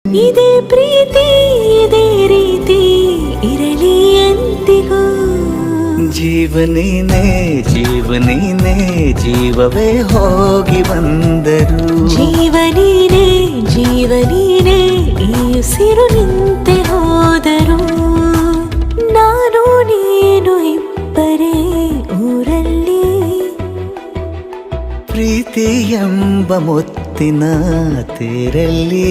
ಇದೇ ಪ್ರೀತಿ ಇದೇ ರೀತಿ ಇರಲಿ ಎಂದಿಗೂ. ಜೀವನೇನೆ ಜೀವನೇನೆ ಜೀವವೇ ಹೋಗಿ ಬಂದರು. ಜೀವನೀನೇ ಜೀವನೀನೇ ಈ ಉಸಿರು ನಿಂತೆ ಹೋದರು. ನಾನು ನೀನು ಇಬ್ಬರೇ ಊರಲ್ಲಿ. ಪ್ರೀತಿ ಎಂಬ ಮುತ್ತಿನ ತೇರಲ್ಲಿ